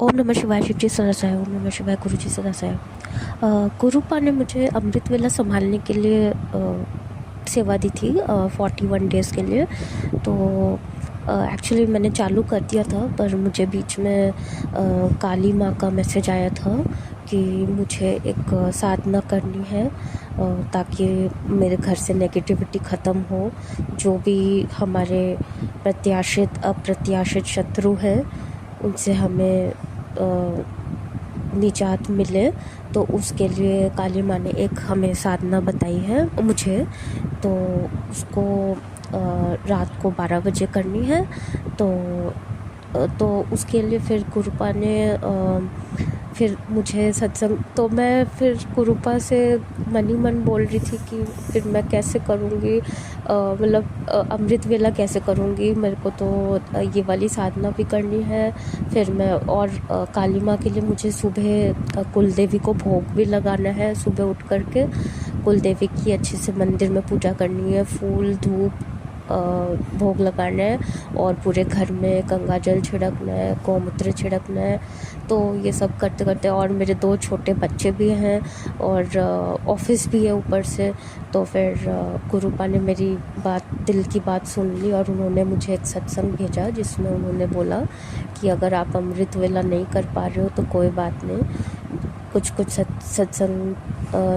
ओम नमः शिवाय शिव जी सदासाय। ओम नमः शिवाय गुरु जी सदासाय। गुरुपा ने मुझे अमृत वेला संभालने के लिए सेवा दी थी 41 डेज़ के लिए। तो एक्चुअली मैंने चालू कर दिया था, पर मुझे बीच में काली माँ का मैसेज आया था कि मुझे एक साधना करनी है ताकि मेरे घर से नेगेटिविटी ख़त्म हो। जो भी हमारे प्रत्याशित अप्रत्याशित शत्रु हैं उनसे हमें निजात मिले, तो उसके लिए काली माँ ने एक हमें साधना बताई है मुझे। तो उसको रात को 12 बजे करनी है। तो उसके लिए फिर गुरुपा ने फिर मुझे सत्संग, तो मैं फिर गुरुपा से मन ही मन बोल रही थी कि फिर मैं कैसे करूँगी, मतलब अमृत वेला कैसे करूँगी। मेरे को तो ये वाली साधना भी करनी है। फिर मैं और काली माँ के लिए मुझे सुबह कुलदेवी को भोग भी लगाना है। सुबह उठ कर के कुलदेवी की अच्छे से मंदिर में पूजा करनी है, फूल धूप भोग लगाना है, और पूरे घर में गंगा जल छिड़कना है, गौमूत्र छिड़कना है। तो ये सब करते करते, और मेरे 2 छोटे बच्चे भी हैं और ऑफिस भी है ऊपर से। तो फिर गुरुपा ने मेरी बात, दिल की बात सुन ली, और उन्होंने मुझे एक सत्संग भेजा जिसमें उन्होंने बोला कि अगर आप अमृत वेला नहीं कर पा रहे हो तो कोई बात नहीं, कुछ कुछ सत्संग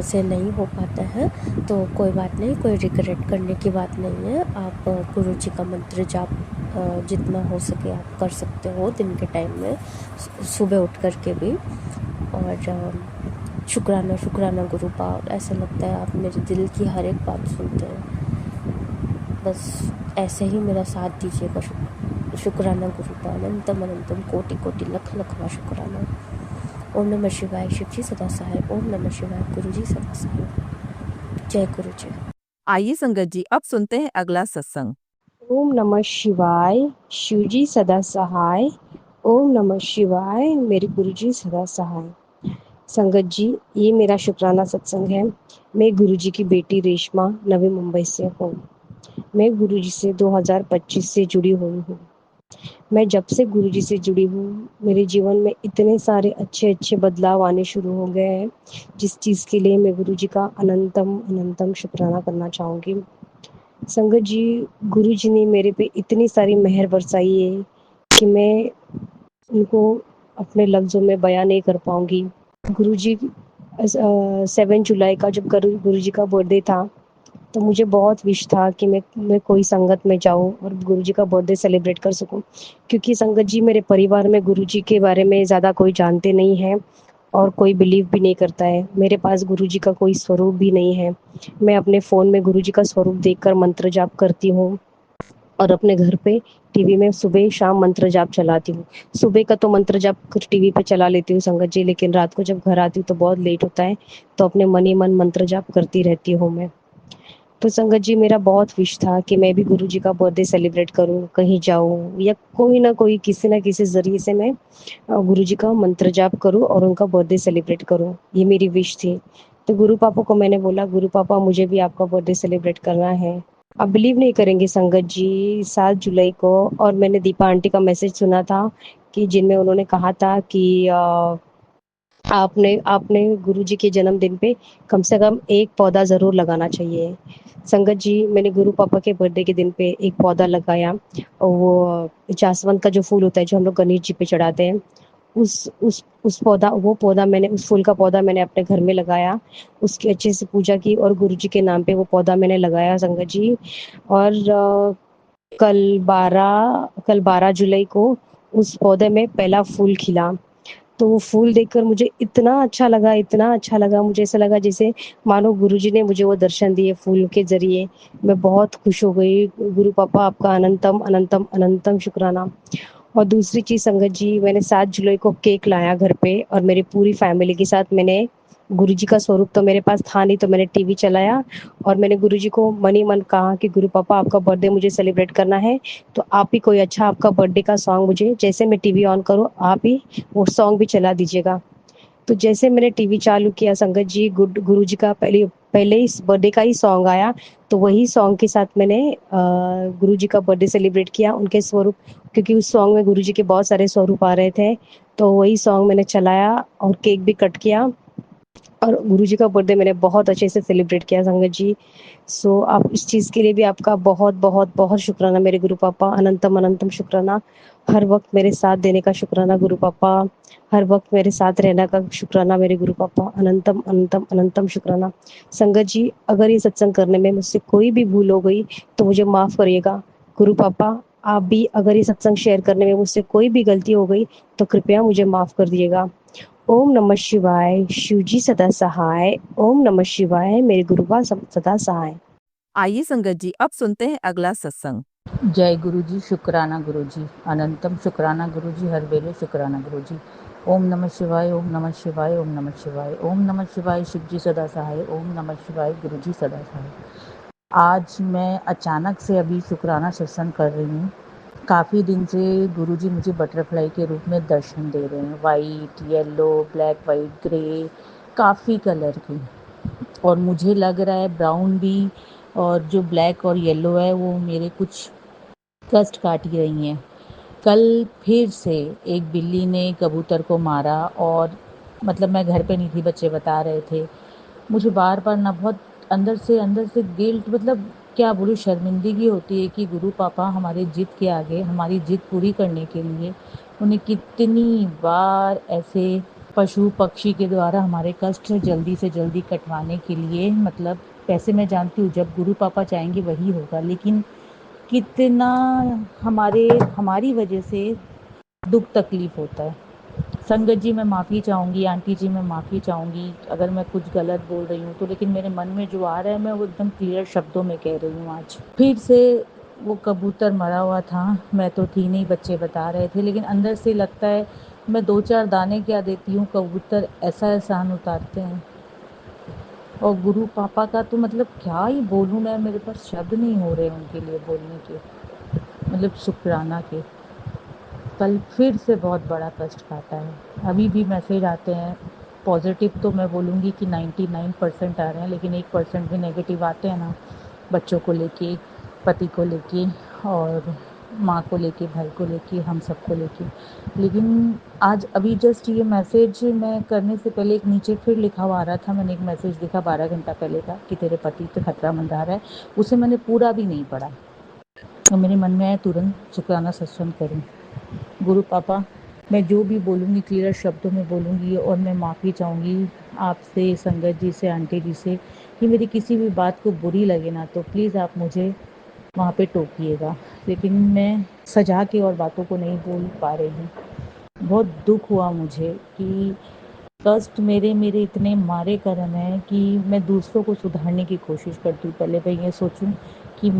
से नहीं हो पाता है, तो कोई बात नहीं, कोई रिग्रेट करने की बात नहीं है। आप गुरु जी का मंत्र जाप जितना हो सके आप कर सकते हो दिन के टाइम में, सुबह उठ कर के भी। और शुक्राना शुक्राना गुरुपा, ऐसा लगता है आप मेरे दिल की हर एक बात सुनते हैं। बस ऐसे ही मेरा साथ दीजिएगा। शुक्राना गुरुपा, अनंतम अनंतम कोटि कोटि लख लखवा शुक्राना। ओम नमः शिवाय शिव जी सदा सहाय। ओम नमः शिवाय गुरु जी सदा सहाय। जय गुरु जी। आइए संगत जी, अब सुनते हैं अगला सत्संग। ओम नमः शिवाय शिवजी सदा सहाय। ओम नमः शिवाय मेरे गुरुजी सदा सहाय। संगत जी, ये मेरा शुक्राना सत्संग है। मैं गुरुजी की बेटी रेशमा नवी मुंबई से हूँ। मैं गुरुजी से 2025 से जुड़ी हुई हूँ। मैं जब से गुरुजी से जुड़ी हूँ, मेरे जीवन में इतने सारे अच्छे अच्छे बदलाव आने शुरू हो गए हैं, जिस चीज़ के लिए मैं गुरुजी का अनंतम अनंतम शुक्राना करना चाहूँगी। संगत जी, गुरुजी ने मेरे पे इतनी सारी मेहर बरसाई है कि मैं उनको अपने लफ्ज़ों में बयां नहीं कर पाऊँगी। गुरुजी 7 जुलाई का जब गुरुजी का बर्थडे था, तो मुझे बहुत विश था कि मैं कोई संगत में जाऊँ और गुरुजी का बर्थडे सेलिब्रेट कर सकूँ। क्योंकि संगत जी, मेरे परिवार में गुरुजी के बारे में ज़्यादा कोई जानते नहीं है और कोई बिलीव भी नहीं करता है। मेरे पास गुरुजी का कोई स्वरूप भी नहीं है। मैं अपने फ़ोन में गुरुजी का स्वरूप देखकर मंत्र जाप करती हूँ, और अपने घर पे टीवी में सुबह शाम मंत्र जाप चलाती हूँ। सुबह का तो मंत्र जाप टीवी पे चला लेती हूँ संगत जी, लेकिन रात को जब घर आती हूँ तो बहुत लेट होता है, तो अपने मन ही मन मंत्र जाप करती रहती हूँ मैं। तो संगत जी, मेरा बहुत विश था कि मैं भी गुरुजी का बर्थडे सेलिब्रेट करूँ, कहीं जाऊँ, या कोई ना कोई किसी ना किसी ज़रिए से मैं गुरुजी का मंत्र जाप करूँ और उनका बर्थडे सेलिब्रेट करूँ। ये मेरी विश थी। तो गुरु पापा को मैंने बोला, गुरु पापा मुझे भी आपका बर्थडे सेलिब्रेट करना है। आप बिलीव नहीं करेंगे संगत जी, 7 जुलाई को, और मैंने दीपा आंटी का मैसेज सुना था कि जिनमें उन्होंने कहा था कि आपने आपने गुरुजी के जन्मदिन पे कम से कम एक पौधा ज़रूर लगाना चाहिए। संगत जी, मैंने गुरु पापा के बर्थडे के दिन पे एक पौधा लगाया, और वो जासवंत का जो फूल होता है जो हम लोग गणेश जी पे चढ़ाते हैं, उस पौधा वो पौधा मैंने उस फूल का पौधा मैंने अपने घर में लगाया। उसकी अच्छे से पूजा की और गुरुजी के नाम पे वो पौधा मैंने लगाया संगत जी। और कल 12 जुलाई को उस पौधे में पहला फूल खिला। तो वो फूल देखकर मुझे इतना अच्छा लगा, इतना अच्छा लगा, मुझे ऐसा लगा जैसे मानो गुरुजी ने मुझे वो दर्शन दिए फूल के ज़रिए। मैं बहुत खुश हो गई। गुरु पापा, आपका अनंतम अनंतम अनंतम शुक्राना। और दूसरी चीज़ संगत जी, मैंने 7 जुलाई को केक लाया घर पे, और मेरी पूरी फैमिली के साथ मैंने, गुरुजी का स्वरूप तो मेरे पास था नहीं, तो मैंने टीवी चलाया और मैंने गुरुजी को मन ही मन कहा कि गुरु पापा, आपका बर्थडे मुझे सेलिब्रेट करना है, तो आप ही कोई अच्छा आपका बर्थडे का सॉन्ग मुझे, जैसे मैं टीवी ऑन करूँ आप ही वो सॉन्ग भी चला दीजिएगा। तो जैसे मैंने टीवी चालू किया, संगत जी गुरु जी का पहले पहले ही बर्थडे का ही सॉन्ग आया, तो वही सॉन्ग के साथ मैंने गुरु जी का बर्थडे सेलिब्रेट किया, उनके स्वरूप, क्योंकि उस सॉन्ग में गुरु जी के बहुत सारे स्वरूप आ रहे थे, तो वही सॉन्ग मैंने चलाया और केक भी कट किया और गुरुजी का बर्थडे मैंने बहुत अच्छे से सेलिब्रेट किया संगत जी। सो आप इस चीज़ के लिए भी आपका बहुत बहुत बहुत शुक्राना मेरे गुरु पापा, अनंतम अनंतम शुक्राना। हर वक्त मेरे साथ देने का शुक्राना गुरु पापा, हर वक्त मेरे साथ रहने का शुक्राना मेरे गुरु पापा, अनंतम अनंतम अनंतम शुक्राना। संगत जी, अगर ये सत्संग करने में मुझसे कोई भी भूल हो गई तो मुझे माफ़ करिएगा। गुरु पापा, आप भी अगर ये सत्संग शेयर करने में मुझसे कोई भी गलती हो गई तो कृपया मुझे माफ़ कर दिएगा। ओम नमः शिवाय, शिव जी सदा सहाय। ओम नमः शिवाय, मेरे गुरुबा सदा सहाय। आइए संगत जी अब सुनते हैं अगला सत्संग। जय गुरु जी, शुक्राना गुरु जी, अनंतम शुक्राना गुरु जी, हर वेले शुक्राना गुरु जी। ओम नमः शिवाय, ओम नमः शिवाय, ओम नमः शिवाय, ओम नमः शिवाय, शिव जी सदा सहाय। ओम नमः शिवाय, गुरु जी सदा सहाय। आज मैं अचानक से अभी शुक्राना सत्संग कर रही हूँ। काफ़ी दिन से गुरु जी मुझे बटरफ्लाई के रूप में दर्शन दे रहे हैं, white, yellow, black, white, grey, काफ़ी कलर की, और मुझे लग रहा है ब्राउन भी, और जो ब्लैक और येलो है वो मेरे कुछ कष्ट काट ही रही हैं। कल फिर से एक बिल्ली ने कबूतर को मारा, और मतलब मैं घर पे नहीं थी, बच्चे बता रहे थे। मुझे बार बार ना बहुत अंदर से गिल्ट, मतलब क्या बोलूँ, शर्मिंदगी होती है कि गुरु पापा हमारे जिद के आगे, हमारी जिद पूरी करने के लिए उन्हें कितनी बार ऐसे पशु पक्षी के द्वारा हमारे कष्ट जल्दी से जल्दी कटवाने के लिए, मतलब पैसे मैं जानती हूँ जब गुरु पापा चाहेंगे वही होगा, लेकिन कितना हमारी वजह से दुख तकलीफ होता है। संगत जी मैं माफ़ी चाहूँगी, आंटी जी मैं माफ़ी चाहूँगी अगर मैं कुछ गलत बोल रही हूँ तो, लेकिन मेरे मन में जो आ रहा है मैं वो एकदम क्लियर शब्दों में कह रही हूँ। आज फिर से वो कबूतर मरा हुआ था, मैं तो थी नहीं, बच्चे बता रहे थे, लेकिन अंदर से लगता है मैं 2-4 दाने क्या देती हूँ, कबूतर ऐसा एहसान उतारते हैं। और गुरु पापा का तो मतलब क्या ही बोलूँ मैं, मेरे पास शब्द नहीं हो रहे उनके लिए बोलने के, मतलब शुक्राना के। कल फिर से बहुत बड़ा कष्ट काटा है। अभी भी मैसेज आते हैं, पॉजिटिव तो मैं बोलूँगी कि 99% आ रहे हैं, लेकिन 1% भी नेगेटिव आते हैं ना, बच्चों को लेके, पति को लेके, और माँ को लेके, भाई को लेके, हम सबको लेके। लेकिन आज अभी जस्ट ये मैसेज मैं करने से पहले एक नीचे फिर लिखा हुआ आ रहा था, मैंने एक मैसेज देखा 12 घंटा पहले का कि तेरे पति पे खतरा मंडरा रहा है, उसे मैंने पूरा भी नहीं पढ़ा, और मेरे मन में आया तुरंत शुक्राना सत्संग करूँ। गुरु पापा, मैं जो भी बोलूँगी क्लियर शब्दों में बोलूँगी, और मैं माफ़ी चाहूँगी आपसे, संगत जी से, आंटी जी से, कि मेरी किसी भी बात को बुरी लगे ना तो प्लीज़ आप मुझे वहाँ पे टोकिएगा, लेकिन मैं सजा के और बातों को नहीं बोल पा रही हूँ। बहुत दुख हुआ मुझे कि कष्ट मेरे मेरे इतने मारे कर्म हैं कि मैं दूसरों को सुधारने की कोशिश करती हूँ। पहले मैं ये सोचूं कि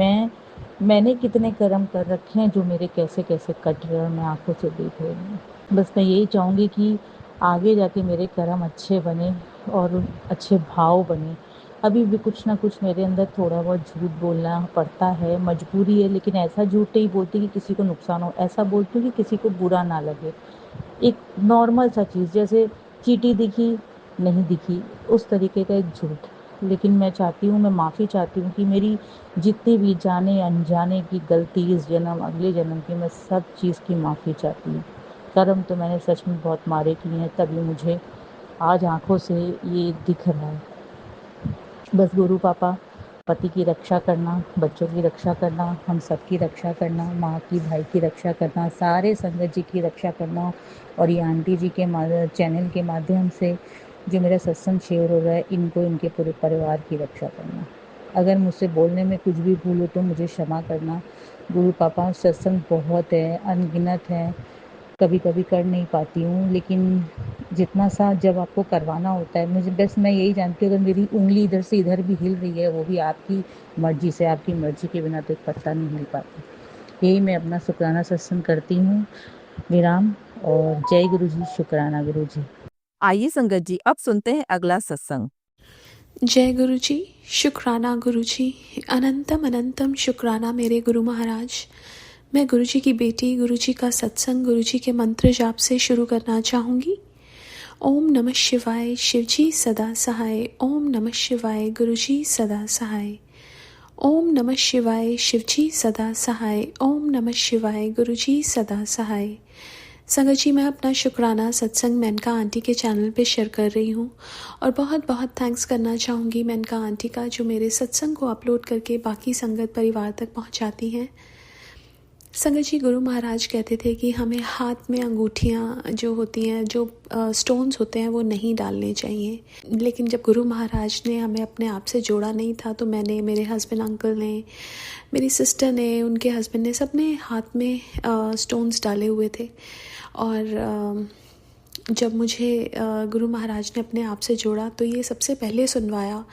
मैंने कितने कर्म कर रखे हैं जो मेरे कैसे कैसे कट रहे हैं, मैं आंखों से देख रही हूँ। बस मैं यही चाहूँगी कि आगे जाके मेरे कर्म अच्छे बने और अच्छे भाव बने। अभी भी कुछ ना कुछ मेरे अंदर थोड़ा बहुत झूठ बोलना पड़ता है, मजबूरी है, लेकिन ऐसा झूठ नहीं बोलती कि किसी को नुकसान हो, ऐसा बोलती हूँ कि किसी को बुरा ना लगे। एक नॉर्मल सा चीज़, जैसे चींटी दिखी नहीं दिखी, उस तरीके का एक झूठ। लेकिन मैं चाहती हूँ, मैं माफ़ी चाहती हूँ कि मेरी जितनी भी जाने अनजाने की गलती इस जन्म अगले जन्म की, मैं सब चीज़ की माफ़ी चाहती हूँ। कर्म तो मैंने सच में बहुत मारे किए हैं, तभी मुझे आज आंखों से ये दिख रहा है। बस गुरु पापा, पति की रक्षा करना, बच्चों की रक्षा करना, हम सब की रक्षा करना, माँ की, भाई की रक्षा करना, सारे संगत जी की रक्षा करना, और ये आंटी जी के चैनल के माध्यम से जो मेरा सत्संग शेयर हो रहा है, इनको, इनके पूरे परिवार की रक्षा करना। अगर मुझसे बोलने में कुछ भी भूल हो तो मुझे क्षमा करना। गुरु पापा, सत्संग बहुत है, अनगिनत है, कभी कभी कर नहीं पाती हूँ, लेकिन जितना सा जब आपको करवाना होता है, मुझे बस मैं यही जानती हूँ, अगर मेरी उंगली इधर से इधर भी हिल रही है वो भी आपकी मर्जी से, आपकी मर्जी के बिना तो एक पत्ता नहीं हिल पाता। यही मैं अपना शुक्राना सत्संग करती हूँ। विराम। और जय गुरु जी, शुक्राना गुरु जी। आइए संगत जी अब सुनते हैं अगला सत्संग। जय गुरु जी, शुक्राना गुरु जी, अनंतम अनंतम शुक्राना मेरे गुरु महाराज। मैं गुरु जी की बेटी, गुरु जी का सत्संग, गुरु जी के मंत्र जाप से शुरू करना चाहूँगी। ओम नमः शिवाय शिवजी सदा सहाय। ओम नमः शिवाय गुरुजी सदा सहाय। ओम नमः शिवाय शिवजी सदा सहाय। ओम नमः शिवाय गुरुजी सदा सहाय। संगत जी, मैं अपना शुक्राना सत्संग मेनका आंटी के चैनल पे शेयर कर रही हूँ और बहुत बहुत थैंक्स करना चाहूँगी मेनका आंटी का, जो मेरे सत्संग को अपलोड करके बाकी संगत परिवार तक पहुँचाती हैं। संगत जी, गुरु महाराज कहते थे कि हमें हाथ में अंगूठियाँ जो होती हैं, जो स्टोन्स होते हैं, वो नहीं डालने चाहिए। लेकिन जब गुरु महाराज ने हमें अपने आप से जोड़ा नहीं था, तो मैंने, मेरे हस्बैंड अंकल ने, मेरी सिस्टर ने, उनके हस्बैंड ने, सब ने हाथ में स्टोन्स डाले हुए थे। और जब मुझे गुरु महाराज ने अपने आप से जोड़ा, तो ये सबसे पहले सुनवाया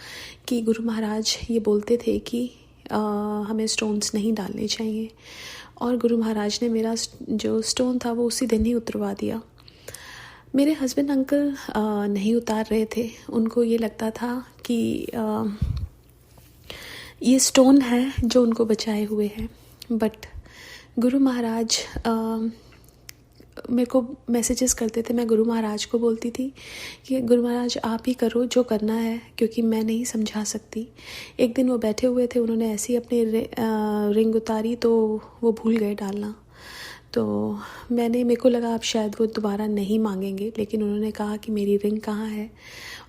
कि गुरु महाराज ये बोलते थे कि हमें स्टोन्स नहीं डालने चाहिए। और गुरु महाराज ने मेरा जो स्टोन था वो उसी दिन ही उतरवा दिया। मेरे हस्बैंड अंकल नहीं उतार रहे थे। उनको ये लगता था कि ये स्टोन है जो उनको बचाए हुए है। बट गुरु महाराज मेरे को मैसेजेस करते थे। मैं गुरु महाराज को बोलती थी कि गुरु महाराज आप ही करो जो करना है, क्योंकि मैं नहीं समझा सकती। एक दिन वो बैठे हुए थे, उन्होंने ऐसे ही अपनी रिंग उतारी तो वो भूल गए डालना। तो मेरे को लगा अब शायद वो दोबारा नहीं मांगेंगे, लेकिन उन्होंने कहा कि मेरी रिंग कहाँ है,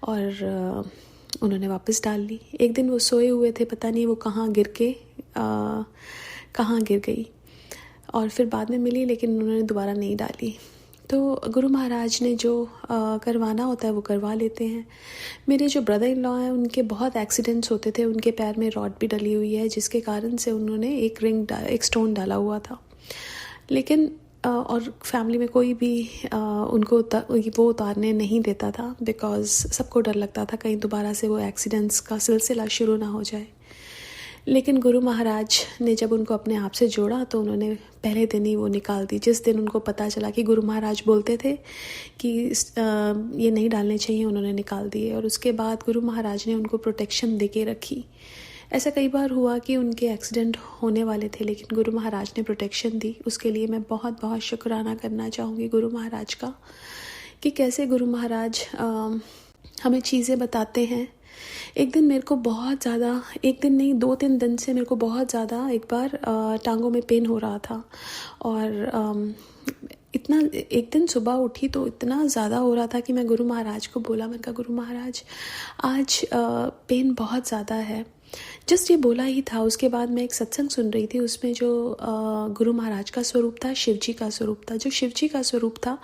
और उन्होंने वापस डाल ली। एक दिन वो सोए हुए थे, पता नहीं वो कहाँ गिर गई, और फिर बाद में मिली, लेकिन उन्होंने दोबारा नहीं डाली। तो गुरु महाराज ने जो करवाना होता है वो करवा लेते हैं। मेरे जो ब्रदर इन लॉ हैं, उनके बहुत एक्सीडेंट्स होते थे। उनके पैर में रॉड भी डली हुई है, जिसके कारण से उन्होंने एक स्टोन डाला हुआ था। लेकिन और फैमिली में कोई भी उनको वो उतारने नहीं देता था, बिकॉज़ सबको डर लगता था कहीं दोबारा से वो एक्सीडेंट्स का सिलसिला शुरू ना हो जाए। लेकिन गुरु महाराज ने जब उनको अपने आप से जोड़ा, तो उन्होंने पहले दिन ही वो निकाल दी। जिस दिन उनको पता चला कि गुरु महाराज बोलते थे कि ये नहीं डालने चाहिए, उन्होंने निकाल दिए। और उसके बाद गुरु महाराज ने उनको प्रोटेक्शन दे के रखी। ऐसा कई बार हुआ कि उनके एक्सीडेंट होने वाले थे, लेकिन गुरु महाराज ने प्रोटेक्शन दी। उसके लिए मैं बहुत बहुत शुक्राना करना चाहूँगी गुरु महाराज का, कि कैसे गुरु महाराज हमें चीज़ें बताते हैं। एक दिन मेरे को बहुत ज़्यादा, एक दिन नहीं 2-3 दिन से मेरे को बहुत ज़्यादा एक बार टांगों में पेन हो रहा था। और इतना, एक दिन सुबह उठी तो इतना ज़्यादा हो रहा था कि मैं गुरु महाराज को बोला, मैंने कहा गुरु महाराज आज पेन बहुत ज़्यादा है। जस्ट ये बोला ही था। उसके बाद मैं एक सत्संग सुन रही थी, उसमें जो गुरु महाराज का स्वरूप था, शिवजी का स्वरूप था। जो शिवजी का स्वरूप था,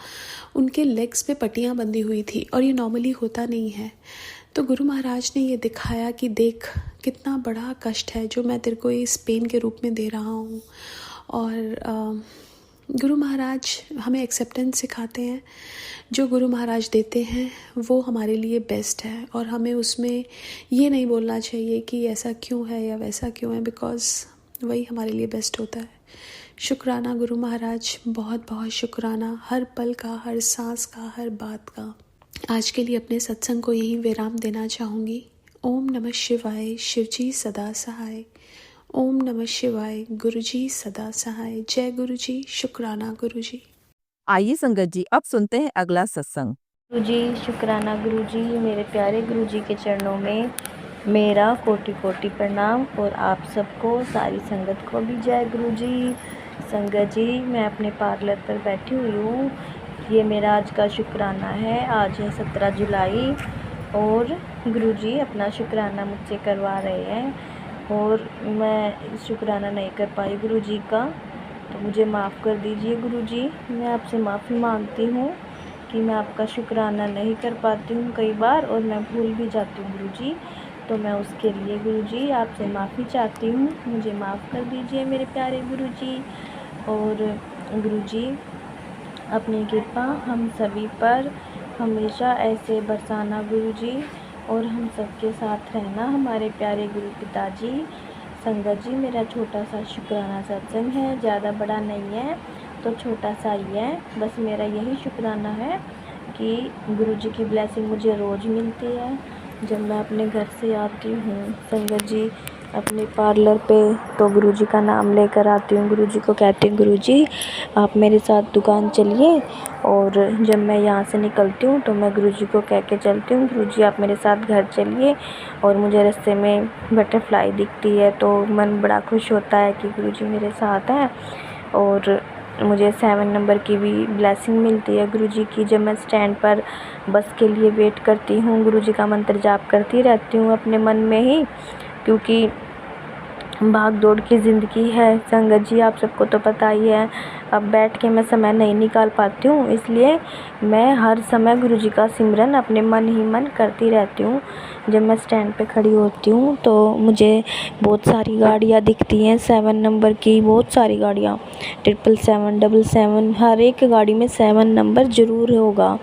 उनके लेग्स पे पट्टियाँ बंधी हुई थी, और ये नॉर्मली होता नहीं है। तो गुरु महाराज ने ये दिखाया कि देख कितना बड़ा कष्ट है जो मैं तेरे को इस पेन के रूप में दे रहा हूँ। और गुरु महाराज हमें एक्सेप्टेंस सिखाते हैं। जो गुरु महाराज देते हैं वो हमारे लिए बेस्ट है, और हमें उसमें ये नहीं बोलना चाहिए कि ऐसा क्यों है या वैसा क्यों है, बिकॉज़ वही हमारे लिए बेस्ट होता है। शुक्राना गुरु महाराज, बहुत बहुत शुक्राना, हर पल का, हर सांस का, हर बात का। आज के लिए अपने सत्संग को यहीं विराम देना चाहूँगी। ओम नमः शिवाय, शिवजी सदा सहाय। ओम नमः शिवाय, गुरुजी सदा सहाय। जय गुरुजी, शुक्राना गुरुजी। आइए संगत जी, अब सुनते हैं अगला सत्संग। गुरुजी, शुक्राना गुरुजी। मेरे प्यारे गुरुजी के चरणों में मेरा कोटि कोटि प्रणाम, और आप सबको, सारी संगत को भी जय गुरुजी। संगत जी, मैं अपने पार्लर पर बैठी हुई हूँ। ये मेरा आज का शुक्राना है। आज है 17 जुलाई, और गुरुजी अपना शुक्राना मुझसे करवा रहे हैं, और मैं शुक्राना नहीं कर पाई गुरुजी का, तो मुझे माफ़ कर दीजिए गुरुजी। मैं आपसे माफ़ी मांगती हूँ कि मैं आपका शुक्राना नहीं कर पाती हूँ कई बार, और मैं भूल भी जाती हूँ गुरुजी। तो मैं उसके लिए गुरुजी आपसे माफ़ी चाहती हूँ, मुझे माफ़ कर दीजिए मेरे प्यारे गुरुजी। और गुरुजी अपनी कृपा हम सभी पर हमेशा ऐसे बरसाना गुरुजी, और हम सबके साथ रहना हमारे प्यारे गुरु पिताजी। संगत जी, मेरा छोटा सा शुक्राना सत्संग है, ज़्यादा बड़ा नहीं है, तो छोटा सा ही है। बस मेरा यही शुक्राना है कि गुरुजी की ब्लेसिंग मुझे रोज़ मिलती है जब मैं अपने घर से आती हूँ। संगत जी, अपने पार्लर पे तो गुरुजी का नाम लेकर आती हूँ। गुरुजी को कहती हूँ गुरुजी आप मेरे साथ दुकान चलिए, और जब मैं यहाँ से निकलती हूँ तो मैं गुरुजी को कह के चलती हूँ गुरुजी आप मेरे साथ घर चलिए। और मुझे रास्ते में बटरफ्लाई दिखती है तो मन बड़ा खुश होता है कि गुरुजी मेरे साथ हैं। और मुझे 7 नंबर की भी ब्लेसिंग मिलती है गुरुजी की। जब मैं स्टैंड पर बस के लिए वेट करती हूँ, गुरुजी का मंत्र जाप करती रहती हूँ अपने मन में ही, क्योंकि भाग दौड़ की ज़िंदगी है संगत जी, आप सबको तो पता ही है। अब बैठ के मैं समय नहीं निकाल पाती हूँ, इसलिए मैं हर समय गुरुजी का सिमरन अपने मन ही मन करती रहती हूँ। जब मैं स्टैंड पे खड़ी होती हूँ तो मुझे बहुत सारी गाड़ियाँ दिखती हैं 7 नंबर की, बहुत सारी गाड़ियाँ 777, 777, हर एक गाड़ी में 7 नंबर ज़रूर होगा,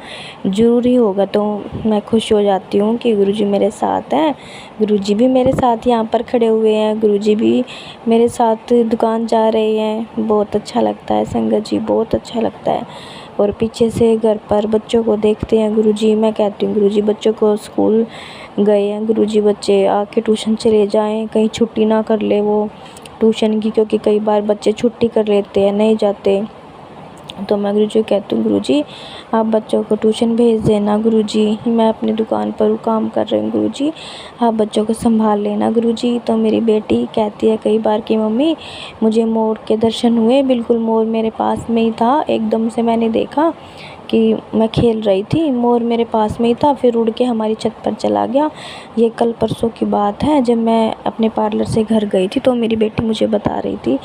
ज़रूर ही होगा। तो मैं खुश हो जाती हूँ कि गुरुजी मेरे साथ हैं। गुरुजी भी मेरे साथ यहाँ पर खड़े हुए हैं, गुरुजी भी मेरे साथ दुकान जा रहे हैं। बहुत अच्छा लगता है संगत जी, बहुत अच्छा लगता है। और पीछे से घर पर बच्चों को देखते हैं गुरुजी, मैं कहती हूँ गुरुजी बच्चों को स्कूल गए हैं, गुरुजी बच्चे आके ट्यूशन चले जाएं, कहीं छुट्टी ना कर ले वो ट्यूशन की, क्योंकि कई बार बच्चे छुट्टी कर लेते हैं, नहीं जाते। तो मैं गुरुजी को कहती हूँ गुरुजी आप बच्चों को ट्यूशन भेज देना गुरुजी, मैं अपनी दुकान पर काम कर रही हूँ गुरुजी, आप बच्चों को संभाल लेना गुरुजी। तो मेरी बेटी कहती है कई बार कि मम्मी मुझे मोर के दर्शन हुए, बिल्कुल मोर मेरे पास में ही था, एकदम से मैंने देखा कि मैं खेल रही थी, मोर मेरे पास में ही था, फिर उड़ के हमारी छत पर चला गया। ये कल परसों की बात है, जब मैं अपने पार्लर से घर गई थी तो मेरी बेटी मुझे बता रही थी।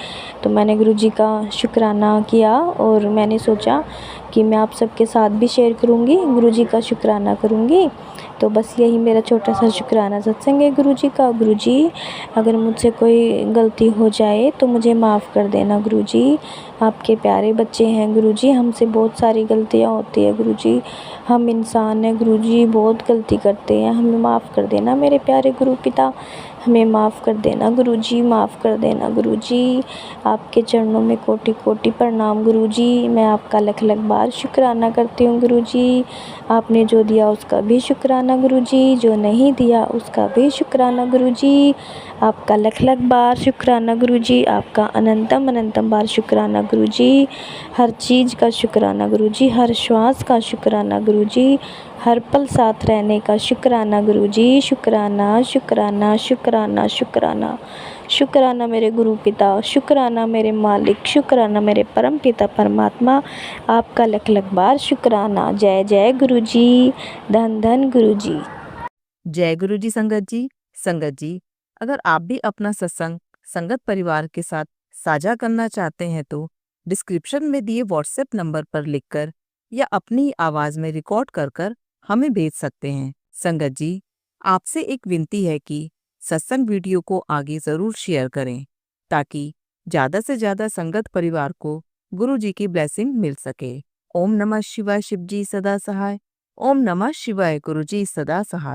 तो मैंने गुरुजी का शुक्राना किया और मैंने सोचा कि मैं आप सबके साथ भी शेयर करूँगी, गुरुजी का शुक्राना करूँगी। तो बस यही मेरा छोटा सा शुक्राना सत्संग है गुरुजी का। गुरुजी अगर मुझसे कोई गलती हो जाए तो मुझे माफ़ कर देना गुरुजी, आपके प्यारे बच्चे हैं गुरुजी, हमसे बहुत सारी गलतियाँ होती है गुरुजी, हम इंसान हैं गुरुजी, बहुत गलती करते हैं, हमें माफ़ कर देना मेरे प्यारे गुरु पिता, हमें माफ़ कर देना गुरुजी, माफ़ कर देना गुरुजी। आपके चरणों में कोटि कोटि प्रणाम गुरुजी, मैं आपका लख लख बार शुक्राना करती हूँ गुरुजी। आपने जो दिया उसका भी शुक्राना गुरुजी, जो नहीं दिया उसका भी शुक्राना गुरुजी। आपका लख लख बार शुक्राना गुरुजी, आपका अनंतम अनंतम बार शुक्राना गुरुजी। हर चीज़ का शुक्राना गुरुजी, हर श्वास का शुक्राना गुरुजी, हर पल साथ रहने का शुक्राना गुरुजी। शुक्राना शुक्राना शुक्राना शुक्राना शुक्राना मेरे गुरु पिता, शुक्राना मेरे मालिक, शुक्राना मेरे परम पिता परमात्मा, आपका लख लख बार शुक्राना। जय जय गुरुजी, धन धन गुरुजी। जय गुरु जी। संगत जी अगर आप भी अपना सत्संग संगत परिवार के साथ साझा करना चाहते हैं तो डिस्क्रिप्शन में दिए व्हाट्सएप नंबर पर लिखकर या अपनी आवाज में रिकॉर्ड कर हमें भेज सकते हैं। संगत जी आपसे एक विनती है कि सत्संग वीडियो को आगे जरूर शेयर करें ताकि ज्यादा से ज्यादा संगत परिवार को गुरु जी की ब्लेसिंग मिल सके। ओम नमः शिवाय, शिव जी सदा सहाय। ओम नमः शिवाय, गुरु जी सदा सहाय।